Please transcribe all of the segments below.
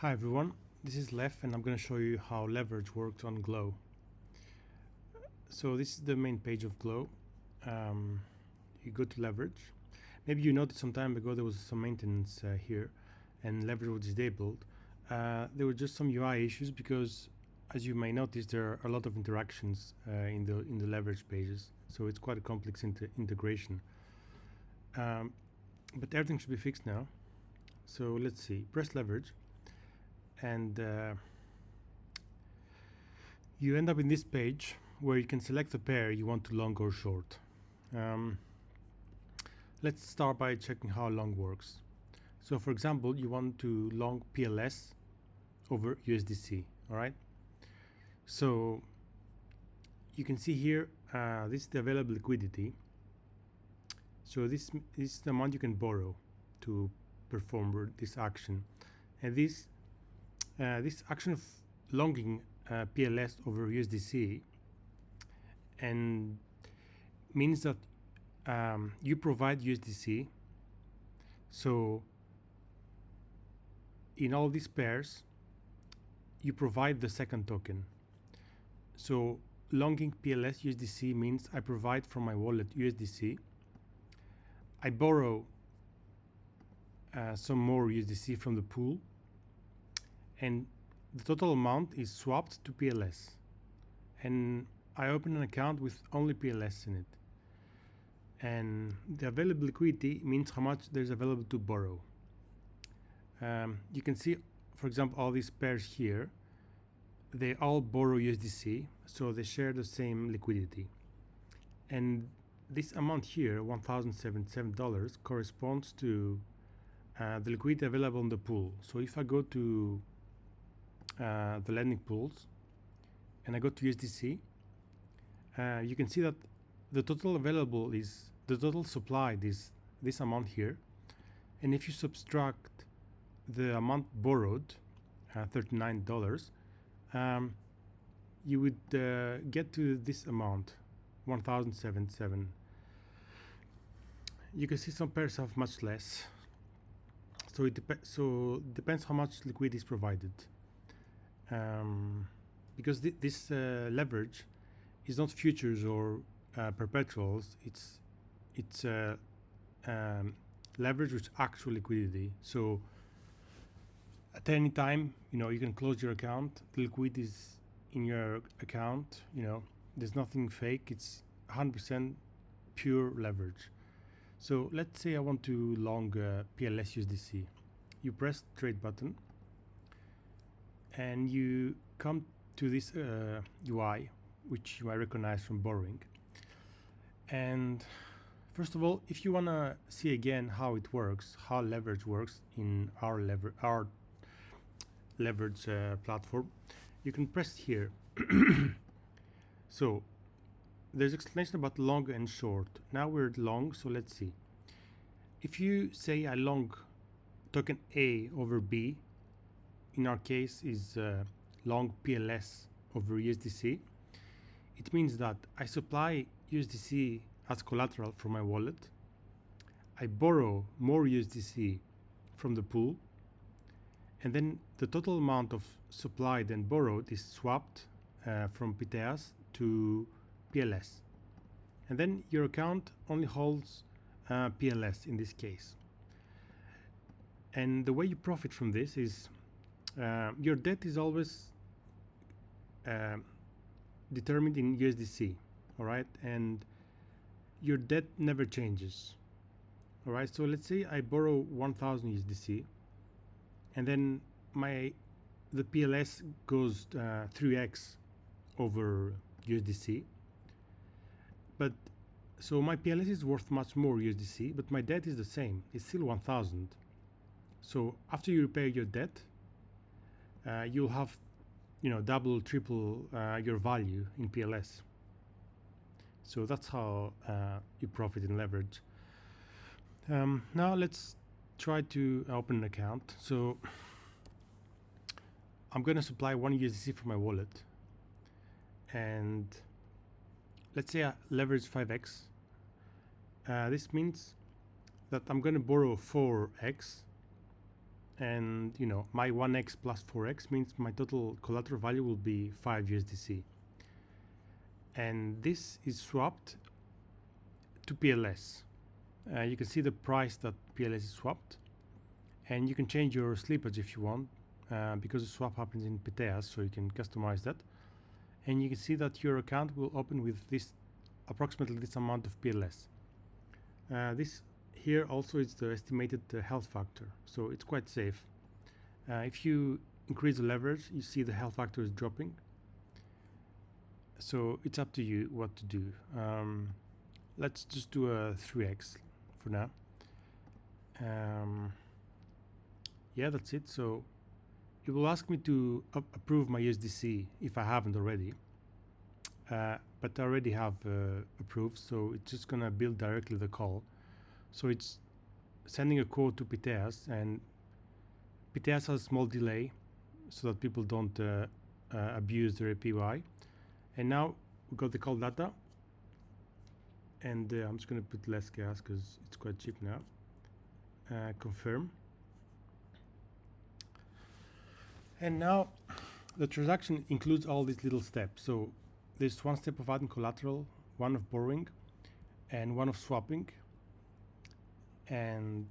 Hi everyone, this is Lev and I'm going to show you how leverage works on Glow. So this is the main page of Glow. You go to leverage. Maybe you noticed some time ago there was some maintenance here and leverage was disabled. There were just some UI issues because, as you may notice, there are a lot of interactions in the leverage pages. So it's quite a complex integration. But everything should be fixed now. So let's see, press leverage. And you end up in this page where you can select the pair you want to long or short. Let's start by checking how long works. So for example, you want to long PLS over USDC, all right? So you can see here, this is the available liquidity. So this is the amount you can borrow to perform this action. And this action of longing PLS over USDC and means that you provide USDC. So in all these pairs, you provide the second token. So longing PLS USDC means I provide from my wallet USDC. I borrow some more USDC from the pool, and the total amount is swapped to PLS, and I open an account with only PLS in it, and the available liquidity means how much there's available to borrow. You can see, for example, all these pairs here, they all borrow USDC, so they share the same liquidity, and this amount here, $1,077, corresponds to the liquidity available in the pool. So if I go to the lending pools and I go to USDC, you can see that the total available is the total supplied is this amount here, and if you subtract the amount borrowed, $39, you would get to this amount, 1,077. You can see some pairs have much less, so it depends how much liquidity is provided. Because this leverage is not futures or perpetuals, it's leverage with actual liquidity. So at any time, you can close your account, the liquidity is in your account, there's nothing fake, it's 100% pure leverage. So let's say I want to long PLS USDC. You press trade button and you come to this UI, which you might recognize from borrowing. And first of all, if you want to see again how it works, how leverage works in our leverage platform, you can press here. So there's explanation about long and short. Now we're long, so let's see. If you say I long token A over B, in our case is long PLS over USDC, it means that I supply USDC as collateral from my wallet, I borrow more USDC from the pool, and then the total amount of supplied and borrowed is swapped from PTS to PLS, and then your account only holds PLS in this case. And the way you profit from this is your debt is always determined in USDC, all right, and your debt never changes, all right. So let's say I borrow 1,000 USDC, and then the PLS goes 3x over USDC, but so my PLS is worth much more USDC, but my debt is the same, it's still 1,000. So after you repay your debt, you'll have double, triple your value in PLS. So that's how you profit in leverage. Now let's try to open an account. So I'm going to supply 1 USDC from my wallet, and let's say I leverage 5x. This means that I'm going to borrow 4x, and you know, my 1x plus 4x means my total collateral value will be 5 USDC, and this is swapped to PLS. You can see the price that PLS is swapped, and you can change your slippage if you want, because the swap happens in Pytheas, so you can customize that. And you can see that your account will open with this approximately this amount of PLS. This here also is the estimated health factor, so it's quite safe. If you increase the leverage, you see the health factor is dropping, so it's up to you what to do. Let's just do a 3x for now. Yeah, that's it. So it will ask me to approve my USDC if I haven't already, but I already have approved, so it's just gonna build directly the call. So it's sending a code to Pytheas, and Pytheas has a small delay so that people don't abuse their API. And now we got the call data, and I'm just gonna put less gas because it's quite cheap now. Confirm. And now the transaction includes all these little steps. So there's one step of adding collateral, one of borrowing, and one of swapping. And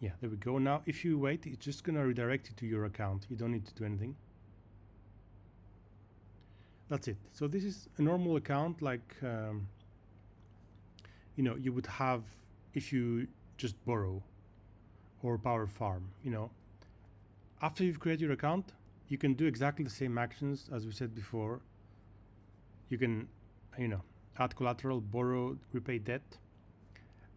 yeah, there we go. Now if you wait, it's just gonna redirect you to your account. You don't need to do anything. That's it. So this is a normal account, like you know, you would have if you just borrow or power farm. You know, after you've created your account, you can do exactly the same actions as we said before. You can, you know, add collateral, borrow, repay debt.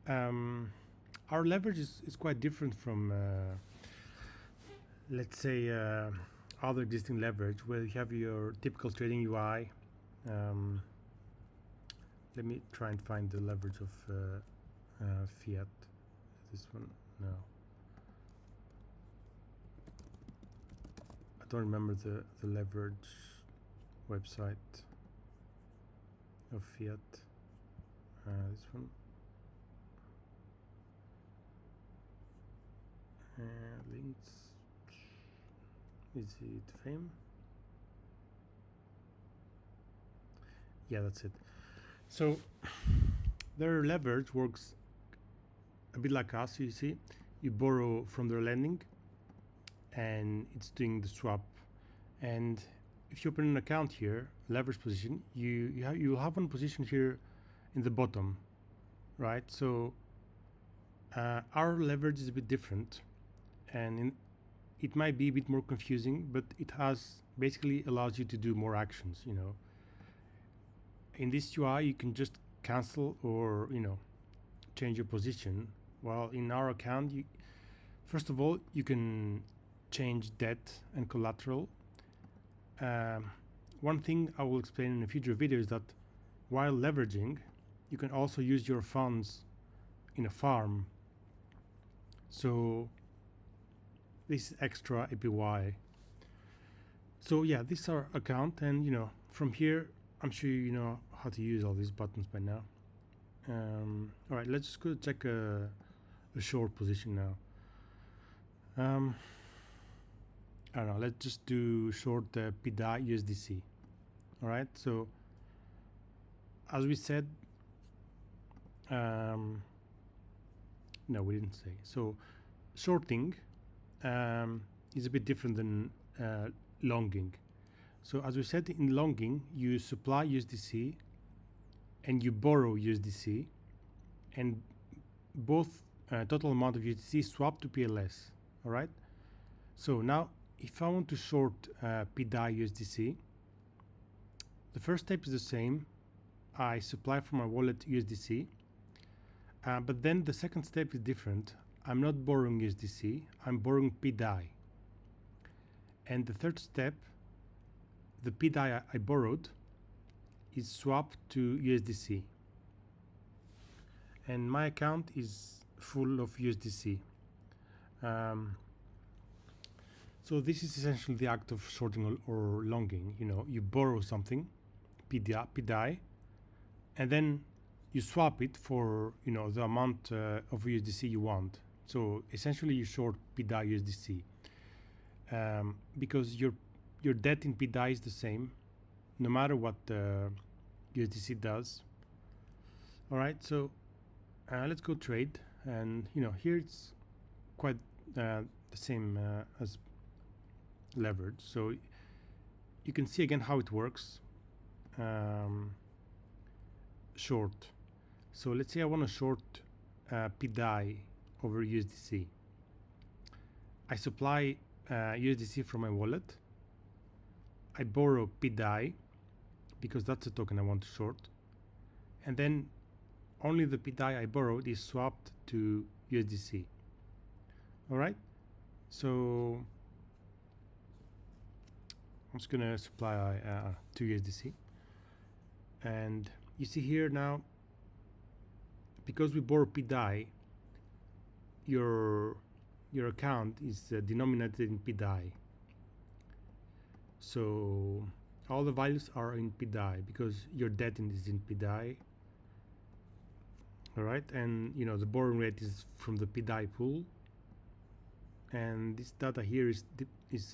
Our leverage is quite different from, let's say, other existing leverage, where you have your typical trading UI. Let me try and find the leverage of fiat. This one, no. I don't remember the leverage website of fiat. This one. Links. Is it fame? Yeah, that's it. So their leverage works a bit like us. You see, you borrow from their lending, and it's doing the swap. And if you open an account here, leverage position, you'll have one position here in the bottom, right? So our leverage is a bit different, and it might be a bit more confusing, but it has basically allows you to do more actions. You know, in this UI you can just cancel or, you know, change your position, while in our account, first of all, you can change debt and collateral. One thing I will explain in a future video is that while leveraging, you can also use your funds in a farm. So this is extra APY. So yeah, this is our account, and you know, from here, I'm sure you know how to use all these buttons by now. All right, let's just go check a short position now. I don't know, let's just do short PDI USDC. All right, so as we said, no, we didn't say. So shorting is a bit different than longing. So as we said, in longing, you supply USDC and you borrow USDC, and both total amount of USDC swap to PLS. All right. So now, if I want to short PDI USDC, the first step is the same. I supply from my wallet USDC, but then the second step is different. I'm not borrowing USDC, I'm borrowing PDI. And the third step, the PDI I borrowed is swapped to USDC. And my account is full of USDC. So this is essentially the act of shorting or longing. You know, you borrow something, PDI, and then you swap it for, you know, the amount of USDC you want. So essentially you short PDAI USDC, because your debt in PDAI is the same no matter what the USDC does. All right, so let's go trade, and here it's quite the same as leverage. So you can see again how it works. Short. So let's say I want to short PDAI over USDC. I supply USDC from my wallet. I borrow PDAI because that's the token I want to short, and then only the PDAI I borrowed is swapped to USDC. All right, so I'm just gonna supply to USDC, and you see here now, because we borrow PDAI, your account is denominated in PDAI. So all the values are in PDAI because your debt is in PDAI. All right, and the borrowing rate is from the PDAI pool, and this data here is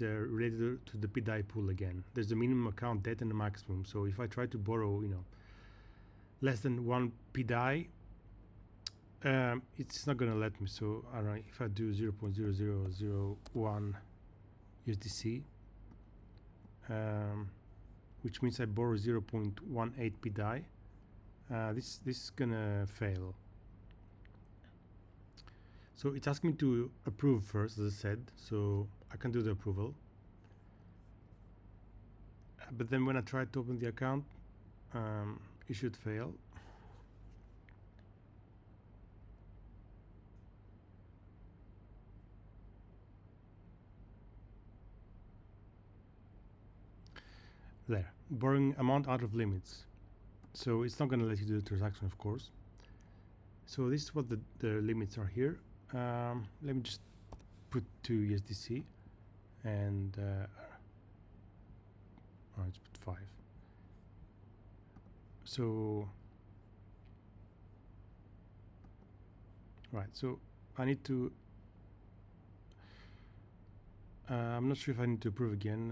related to the PDAI pool again. There's a minimum account debt and a maximum. So if I try to borrow less than 1 PDAI, it's not gonna let me. So all right, if I do 0.0001 USDC, which means I borrow 0.18 PDAI, this is gonna fail. So it's asking me to approve first, as I said, so I can do the approval. But then when I try to open the account, it should fail. There, borrowing amount out of limits. So it's not going to let you do the transaction, of course. So this is what the limits are here. Let me just put 2 USDC, and let's put 5. So right, so I need to I'm not sure if I need to approve again.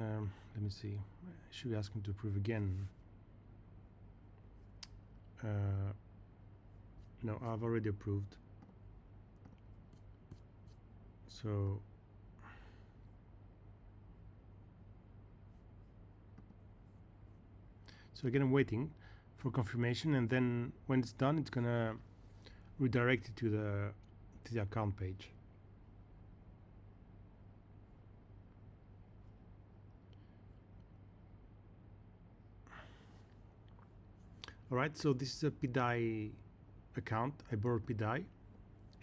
Let me see. I should be asking to approve again. No, I've already approved. So again, I'm waiting for confirmation, and then when it's done, it's gonna redirect it to the account page. All right, so this is a PDAI account. I borrowed PDAI,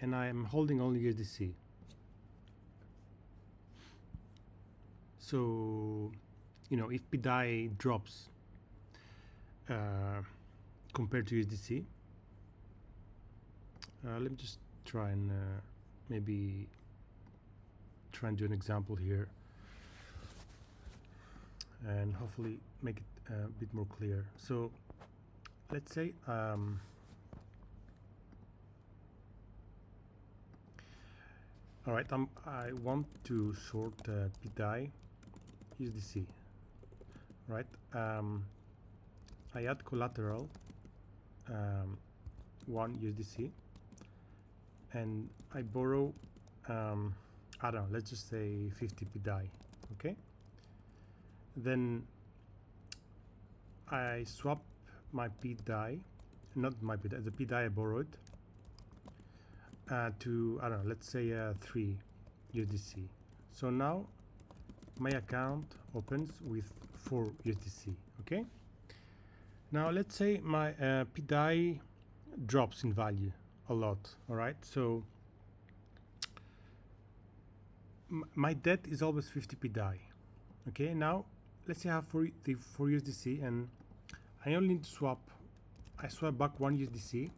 and I am holding only USDC. So, if PDAI drops compared to USDC, let me just try and maybe try and do an example here, and hopefully make it a bit more clear. So let's say all right, I want to short PDAI USDC, right? I add collateral 1 USDC, and I borrow I don't know, let's just say 50 PDAI. Okay, then I swap my PDAI, not my PDAI, the PDAI I borrowed, to, I don't know, let's say 3 USDC. So now my account opens with 4 USDC. Okay, now let's say my PDAI drops in value a lot. All right, so my debt is always 50 PDAI. Okay, now let's say I have 4 USDC, and I only need to swap. I swap back 1 USDC,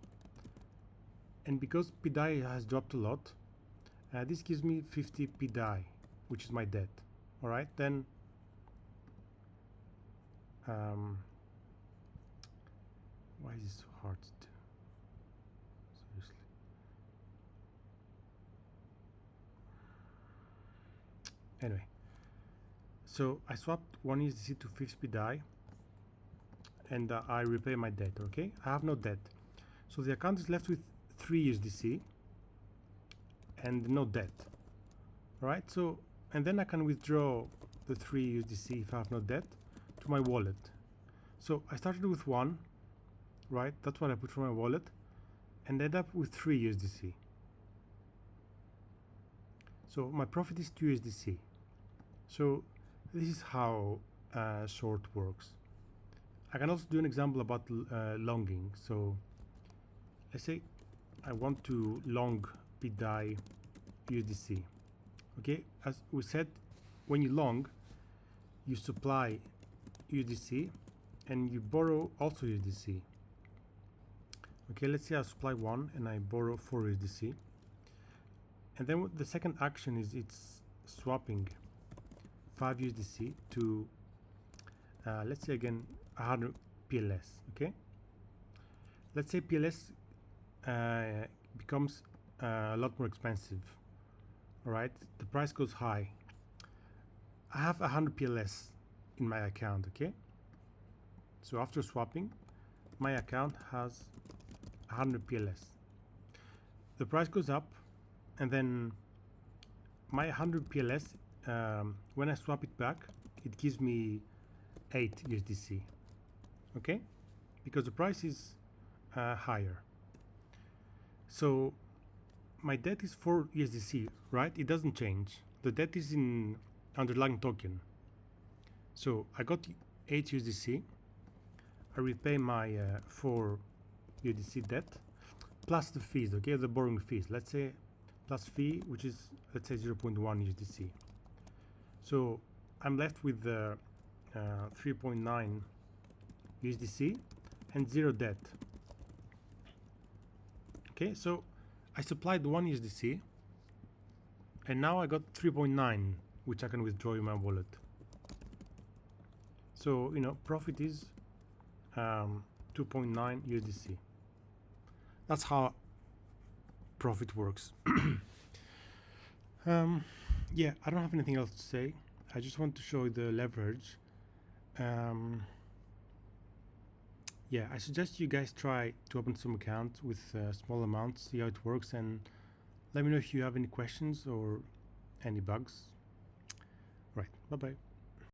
and because PDAI has dropped a lot, this gives me 50 PDAI, which is my debt. All right, then why is this so hard to do? Seriously. Anyway, so I swapped 1 USDC to 50 DAI, and I repay my debt. Okay, I have no debt, so the account is left with 3 USDC and no debt. All right, so and then I can withdraw the 3 USDC if I have no debt to my wallet. So I started with 1, right? That's what I put for my wallet, and end up with 3 USDC. So my profit is 2 USDC. So this is how short works. I can also do an example about longing. So let's say I want to long PDAI USDC. Okay, as we said, when you long, you supply USDC and you borrow also USDC. Okay, let's say I supply 1 and I borrow 4 USDC. And then the second action is it's swapping 5 USDC to, let's say again, 100 PLS. Okay, let's say PLS becomes a lot more expensive. All right, the price goes high. I have 100 PLS in my account. Okay, so after swapping, my account has 100 PLS. The price goes up, and then my 100 PLS, when I swap it back, it gives me 8 USDC. Okay, because the price is higher. So my debt is 4 USDC, right? It doesn't change. The debt is in underlying token. So I got 8 USDC. I repay my 4 USDC debt plus the fees, okay, the borrowing fees. Let's say plus fee, which is, let's say 0.1 USDC. So I'm left with 3.9 USDC and 0 debt. Okay, so I supplied 1 USDC and now I got 3.9, which I can withdraw in my wallet. So, you know, profit is 2.9 USDC. That's how profit works. Yeah, I don't have anything else to say. I just want to show you the leverage. Yeah, I suggest you guys try to open some accounts with small amounts, see how it works, and let me know if you have any questions or any bugs. Right, bye-bye.